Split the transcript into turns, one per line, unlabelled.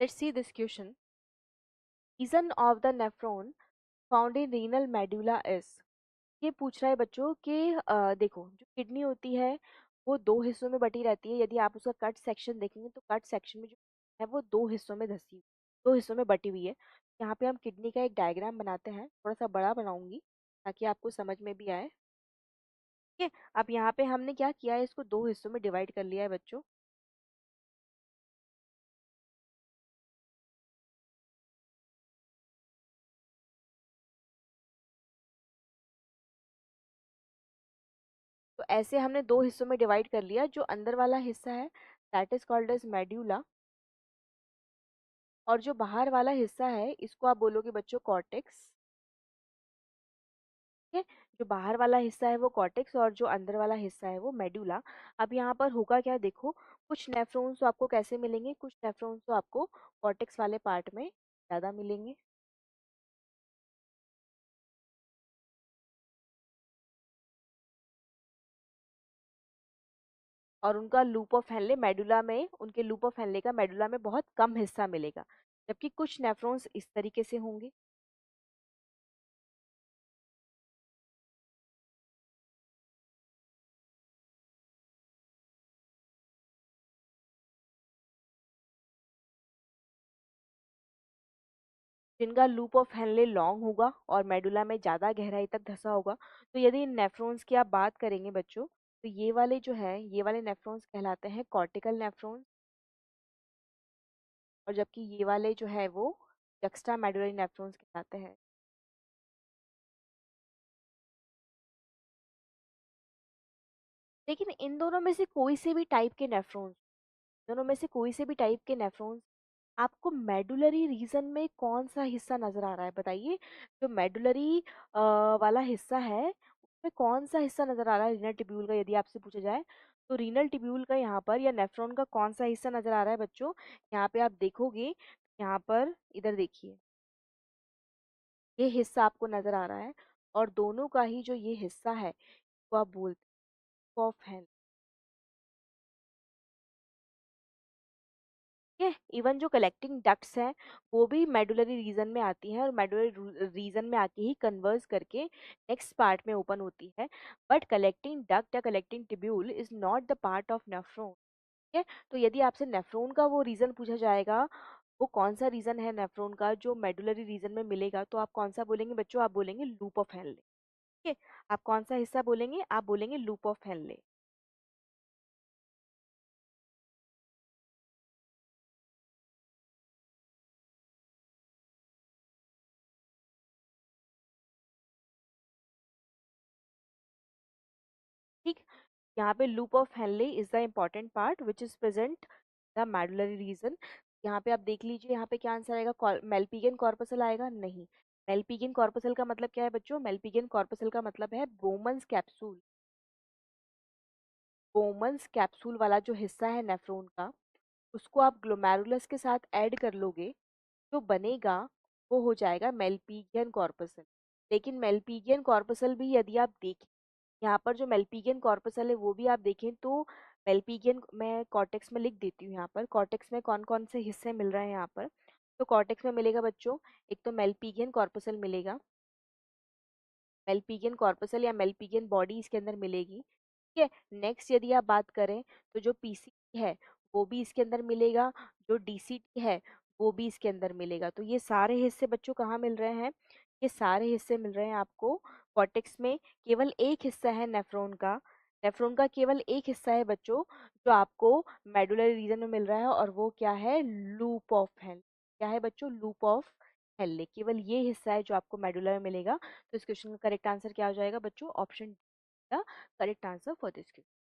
Let's see this question. Region of the nephron found in renal medulla is। ये पूछ रहा है बच्चों कि देखो जो किडनी होती है वो दो हिस्सों में बटी रहती है। यदि आप उसका कट सेक्शन देखेंगे तो कट सेक्शन में जो है वो दो हिस्सों में धसी दो हिस्सों में बटी हुई है। यहाँ पे हम किडनी का एक डायग्राम बनाते हैं, थोड़ा सा बड़ा बनाऊंगी ताकि आपको समझ में भी आए। ठीक है, अब यहाँ पे हमने क्या किया है, इसको दो हिस्सों में डिवाइड कर लिया है बच्चों। तो ऐसे हमने दो हिस्सों में डिवाइड कर लिया। जो अंदर वाला हिस्सा है that is called as medulla, और जो बाहर वाला हिस्सा है इसको आप बोलोगे बच्चों कॉर्टेक्स। ठीक है, जो बाहर वाला हिस्सा है वो कॉर्टेक्स और जो अंदर वाला हिस्सा है वो मेडुला। अब यहाँ पर होगा क्या, देखो कुछ नेफ्रॉन्स तो आपको कैसे मिलेंगे, कुछ नेफ्रॉन्स तो आपको कॉर्टेक्स वाले पार्ट में ज्यादा मिलेंगे। और उनका लूप ऑफ हेनले मेडुला में, उनके लूप ऑफ हेनले का मेडुला में बहुत कम हिस्सा मिलेगा, जबकि कुछ नेफ्रॉन्स इस तरीके से होंगे। जिनका लूप ऑफ हेनले लॉन्ग होगा और मेडुला में ज़्यादा गहराई तक धसा होगा। तो यदि इन नेफ्रॉन्स की आप बात करेंगे बच्चों, तो ये वाले जो है ये वाले नेफ्रॉन्स कहलाते हैं कॉर्टिकल नेफ्रॉन्स, और जबकि ये वाले जो है वो जक्स्टा मेडुलरी नेफ्रॉन्स कहलाते हैं। लेकिन इन दोनों में से कोई से भी टाइप के नेफ्रॉन्स, दोनों में से कोई से भी टाइप के नेफ्रॉन्स, आपको मेडुलरी रीजन में कौन सा हिस्सा नजर आ रहा है बताइए। जो मेडुलरी वाला हिस्सा है उसमें कौन सा हिस्सा नजर आ रहा है रीनल टिब्यूल का, यदि आपसे पूछा जाए तो रीनल टिब्यूल का यहाँ पर या नेफ्रॉन का कौन सा हिस्सा नजर आ रहा है बच्चों। यहाँ पे आप देखोगे, यहाँ पर इधर देखिए, ये हिस्सा आपको नजर आ रहा है, और दोनों का ही जो ये हिस्सा है वो आप बोलते हैं ऑफ हैंड। ठीक है, इवन जो कलेक्टिंग डक्ट्स हैं वो भी मेडुलरी रीजन में आती हैं, और मेडुलरी रीजन में आके ही कन्वर्स करके नेक्स्ट पार्ट में ओपन होती है। बट कलेक्टिंग डक्ट या collecting tubule is not the part of nephron. ठीक है, तो यदि आपसे नेफ्रॉन का वो रीजन पूछा जाएगा, वो कौन सा रीजन है नेफ्रॉन का जो मेडुलरी रीजन में मिलेगा, तो आप कौन सा बोलेंगे बच्चों, आप बोलेंगे लूप ऑफ हेनले। ठीक है, आप कौन सा हिस्सा बोलेंगे, आप बोलेंगे लूप ऑफ हेनले। ठीक, यहाँ पे loop of Henle is the important part which is present the medullary region. यहाँ पे आप देख लीजिए, यहाँ पे क्या आंसर आएगा, मेल्पिगियन कॉर्पसल आएगा नहीं। मेल्पिगियन कॉर्पसल का मतलब क्या है बच्चों, मेल्पिगियन कॉर्पसल का मतलब है बोमन्स कैप्सूल। बोमन्स कैप्सूल वाला जो हिस्सा है नेफ्रॉन का, उसको आप ग्लोमेरुलस के साथ ऐड कर लोगे, जो बनेगा वो हो जाएगा मेल्पिगियन कॉर्पसल। लेकिन मेल्पिगियन कॉर्पसल भी यदि आप देखें, यहाँ पर जो मेल्पिगियन कॉर्पसल है वो भी आप देखें तो मेल्पिगियन, मैं कॉर्टेक्स में लिख देती हूँ, यहाँ पर कॉर्टेक्स में कौन कौन से हिस्से मिल रहे हैं यहाँ पर। तो कॉर्टेक्स में मिलेगा बच्चों, एक तो मेल्पिगियन कॉर्पसल मिलेगा, मेल्पिगियन कॉर्पसल या मेल्पिगियन बॉडी इसके अंदर मिलेगी। ठीक है, नेक्स्ट यदि आप बात करें तो जो पीसी है वो भी इसके अंदर मिलेगा, जो डीसीटी है वो भी इसके अंदर मिलेगा। तो ये सारे हिस्से बच्चों कहाँ मिल रहे हैं, ये सारे हिस्से मिल रहे हैं आपको कॉर्टेक्स में। केवल एक हिस्सा है नेफ्रॉन का, नेफ्रॉन का केवल एक हिस्सा है बच्चों जो आपको मेडुलरी रीजन में मिल रहा है, और वो क्या है, लूप ऑफ हेल। क्या है बच्चों, लूप ऑफ हेल्ले, केवल ये हिस्सा है जो आपको मेडुला में मिलेगा। तो इस क्वेश्चन का करेक्ट आंसर क्या हो जाएगा बच्चों, option the correct answer for this question.